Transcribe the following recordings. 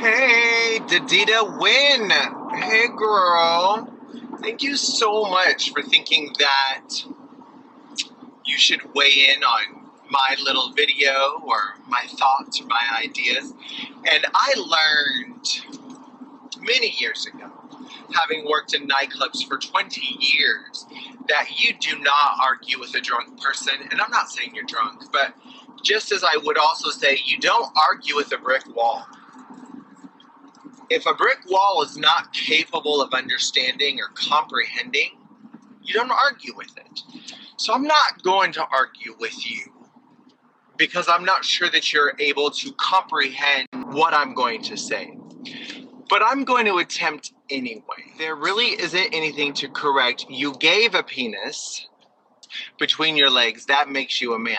Hey, Dadeda Wynne. Hey, girl. Thank you so much for thinking that you should weigh in on my little video or my thoughts or my ideas. And I learned many years ago, having worked in nightclubs for 20 years, that you do not argue with a drunk person. And I'm not saying you're drunk, but just as I would also say, you don't argue with a brick wall. If a brick wall is not capable of understanding or comprehending, you don't argue with it. So I'm not going to argue with you because I'm not sure that you're able to comprehend what I'm going to say. But I'm going to attempt anyway. There really isn't anything to correct. You gave a penis between your legs. That makes you a man.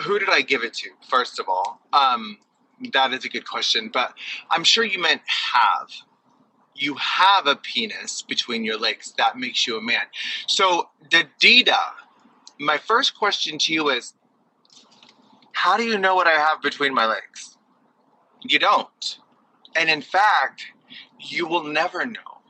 Who did I give it to, first of all? That is a good question, but I'm sure you meant have. You have a penis between your legs. That makes you a man. So, Dadeda, my first question to you is, how do you know what I have between my legs? You don't. And in fact, you will never know.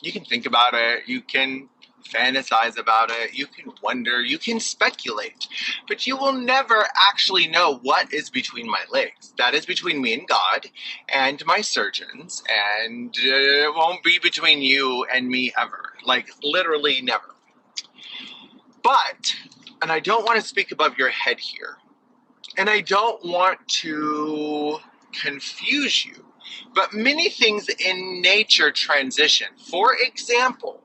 You can think about it. You can fantasize about it, you can wonder, you can speculate, but you will never actually know what is between my legs. That is between me and God and my surgeons, and it won't be between you and me ever. Like, literally never. But, and I don't want to speak above your head here, and I don't want to confuse you, but many things in nature transition. For example,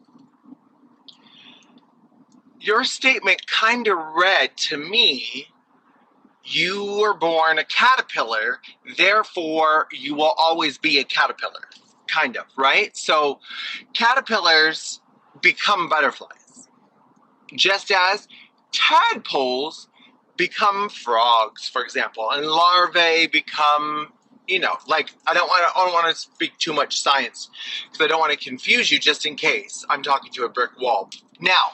your statement kind of read to me, you were born a caterpillar, therefore you will always be a caterpillar. Kind of, right? So caterpillars become butterflies, just as tadpoles become frogs, for example, and larvae become, like, I don't want to speak too much science because I don't want to confuse you, just in case I'm talking to a brick wall. Now,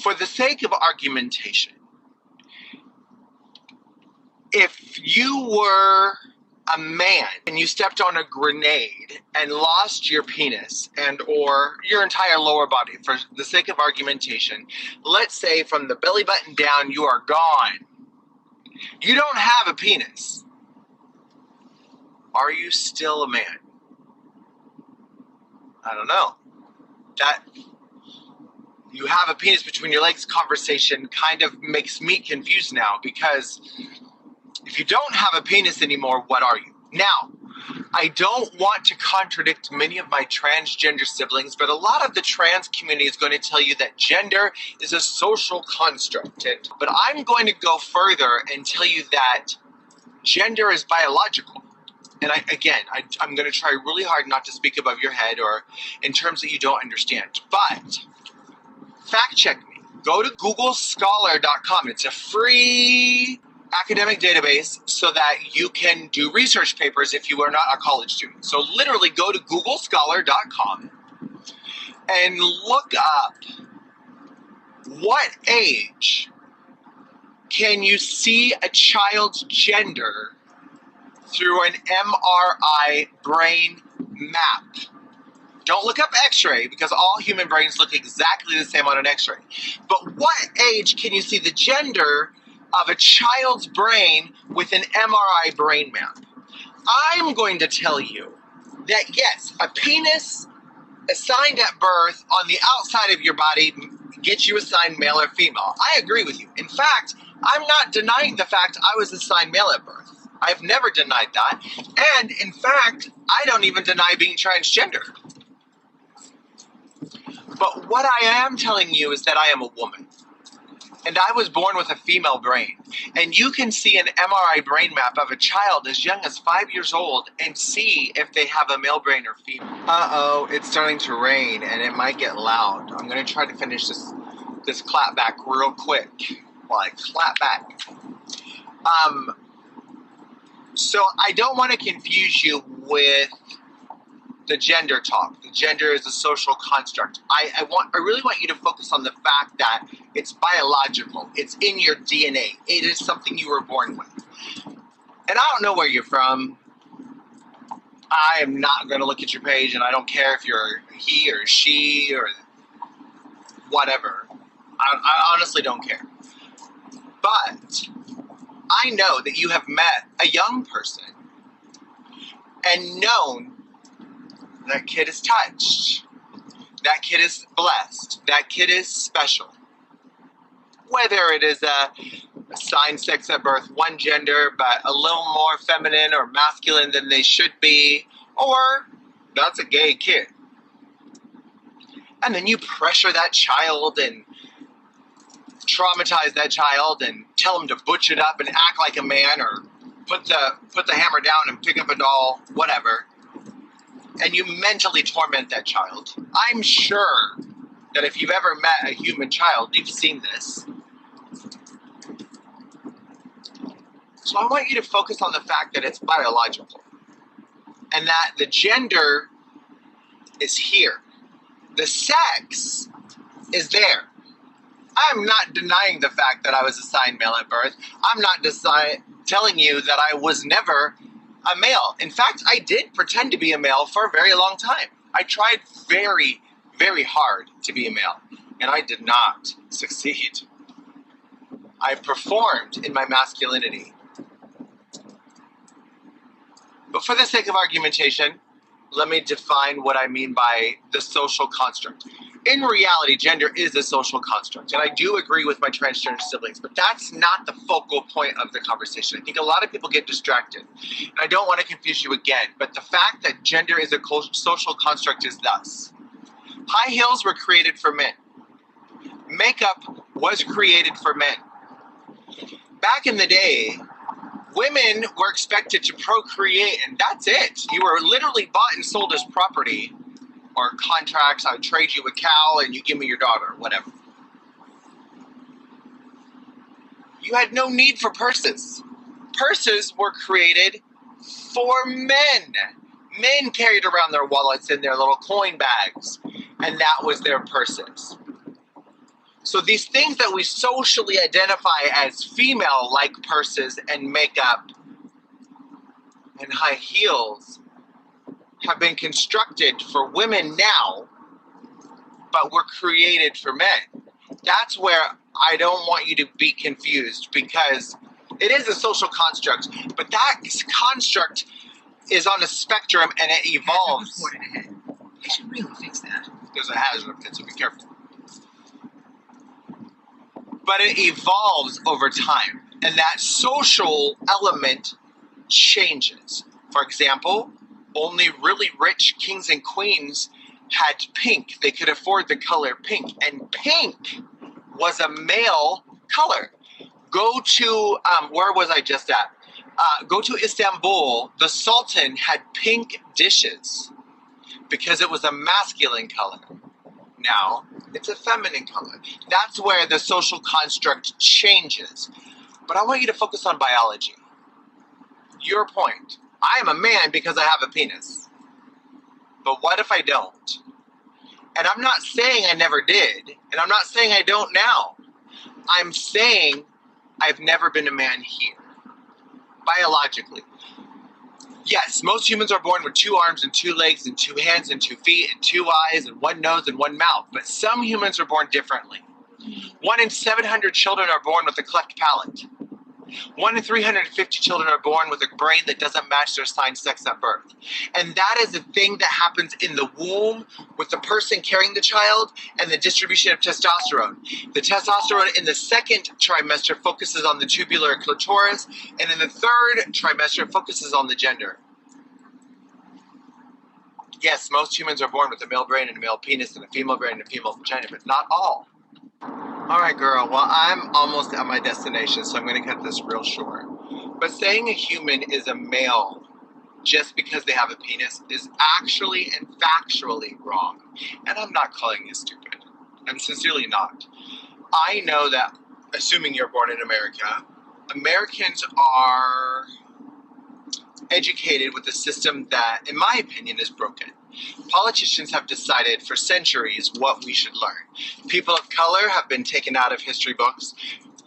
for the sake of argumentation, if you were a man and you stepped on a grenade and lost your penis and or your entire lower body, for the sake of argumentation, let's say from the belly button down you are gone. You don't have a penis. Are you still a man? I don't know. That you have a penis between your legs conversation kind of makes me confused now, because if you don't have a penis anymore, what are you? Now, I don't want to contradict many of my transgender siblings, but a lot of the trans community is going to tell you that gender is a social construct. But I'm going to go further and tell you that gender is biological. And I'm going to try really hard not to speak above your head or in terms that you don't understand. But fact check me. Go to googlescholar.com. It's a free academic database so that you can do research papers if you are not a college student. So literally go to googlescholar.com and look up what age can you see a child's gender through an MRI brain map. Don't look up x-ray, because all human brains look exactly the same on an x-ray. But what age can you see the gender of a child's brain with an MRI brain map? I'm going to tell you that yes, a penis assigned at birth on the outside of your body gets you assigned male or female. I agree with you. In fact, I'm not denying the fact I was assigned male at birth. I've never denied that. And in fact, I don't even deny being transgender. But what I am telling you is that I am a woman. And I was born with a female brain. And you can see an MRI brain map of a child as young as 5 years old and see if they have a male brain or female. Uh-oh, it's starting to rain and it might get loud. I'm going to try to finish this clap back real quick while I clap back. So I don't want to confuse you with the gender talk. The gender is a social construct. I really want you to focus on the fact that it's biological. It's in your DNA. It is something you were born with. And I don't know where you're from. I am not going to look at your page, and I don't care if you're he or she or whatever. I honestly don't care. But I know that you have met a young person and known that kid is touched. That kid is blessed. That kid is special. Whether it is assigned sex at birth, one gender, but a little more feminine or masculine than they should be, or that's a gay kid. And then you pressure that child and traumatize that child and tell him to butch it up and act like a man, or put the hammer down and pick up a doll, whatever. And you mentally torment that child. I'm sure that if you've ever met a human child, you've seen this. So I want you to focus on the fact that it's biological and that the gender is here. The sex is there. I'm not denying the fact that I was assigned male at birth. I'm not telling you that I was never a male. In fact, I did pretend to be a male for a very long time. I tried very, very hard to be a male, and I did not succeed. I performed in my masculinity. But for the sake of argumentation, let me define what I mean by the social construct. In reality, gender is a social construct, and I do agree with my transgender siblings, but that's not the focal point of the conversation. I think a lot of people get distracted, and I don't want to confuse you again, but the fact that gender is a social construct is thus. High heels were created for men. Makeup was created for men. Back in the day, women were expected to procreate, and that's it. You were literally bought and sold as property, or contracts. I would trade you a cow and you give me your daughter, whatever. You had no need for purses. Purses were created for men. Men carried around their wallets in their little coin bags, and that was their purses. So these things that we socially identify as female, like purses and makeup and high heels, have been constructed for women now, but were created for men. That's where I don't want you to be confused, because it is a social construct, but that construct is on a spectrum and it evolves. I should really fix that. There's a hazard up there, so be careful. But it evolves over time, and that social element changes. For example, only really rich kings and queens had pink. They could afford the color pink, and pink was a male color. Go to, where was I just at? Go to Istanbul. The Sultan had pink dishes because it was a masculine color. Now, it's a feminine color. That's where the social construct changes. But I want you to focus on biology. Your point. I am a man because I have a penis. But what if I don't? And I'm not saying I never did, and I'm not saying I don't now. I'm saying I've never been a man here, biologically. Yes, most humans are born with 2 arms and 2 legs and 2 hands and 2 feet and 2 eyes and 1 nose and 1 mouth, but some humans are born differently. 1 in 700 children are born with a cleft palate. 1 in 350 children are born with a brain that doesn't match their assigned sex at birth. And that is a thing that happens in the womb with the person carrying the child and the distribution of testosterone. The testosterone in the second trimester focuses on the tubular clitoris, and in the third trimester focuses on the gender. Yes, most humans are born with a male brain and a male penis and a female brain and a female vagina, but not all. Alright girl, well I'm almost at my destination, so I'm going to cut this real short. But saying a human is a male just because they have a penis is actually and factually wrong. And I'm not calling you stupid. I'm sincerely not. I know that, assuming you're born in America, Americans are educated with a system that, in my opinion, is broken. Politicians have decided for centuries what we should learn. People of color have been taken out of history books.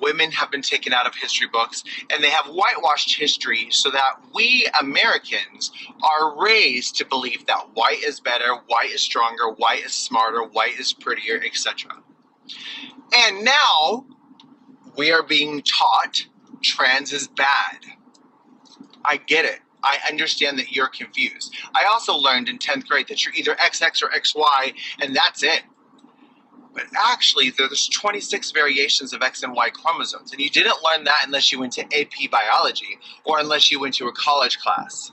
women have been taken out of history books, and they have whitewashed history so that we Americans are raised to believe that white is better, white is stronger, white is smarter, white is prettier, etc. And now we are being taught trans is bad. I get it. I understand that you're confused. I also learned in 10th grade that you're either XX or XY, and that's it. But actually, there's 26 variations of X and Y chromosomes, and you didn't learn that unless you went to AP biology or unless you went to a college class.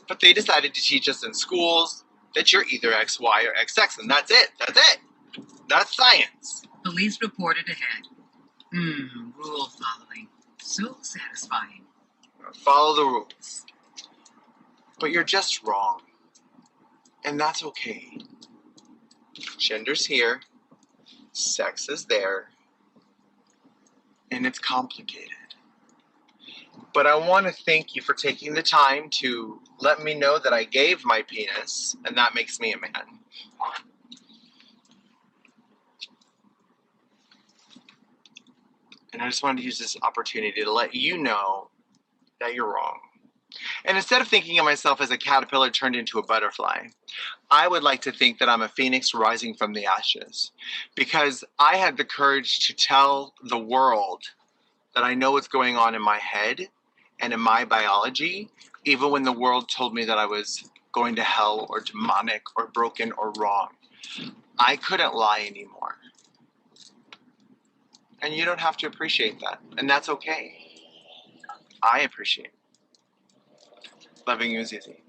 But they decided to teach us in schools that you're either XY or XX, and that's it. That's it. That's science. Police reported ahead. Rule following. So satisfying. Follow the rules. But you're just wrong. And that's okay. Gender's here. Sex is there. And it's complicated. But I want to thank you for taking the time to let me know that I gave my penis, and that makes me a man. And I just wanted to use this opportunity to let you know that you're wrong. And instead of thinking of myself as a caterpillar turned into a butterfly, I would like to think that I'm a phoenix rising from the ashes, because I had the courage to tell the world that I know what's going on in my head and in my biology, even when the world told me that I was going to hell or demonic or broken or wrong. I couldn't lie anymore. And you don't have to appreciate that, and that's okay. I appreciate it. Loving you is easy.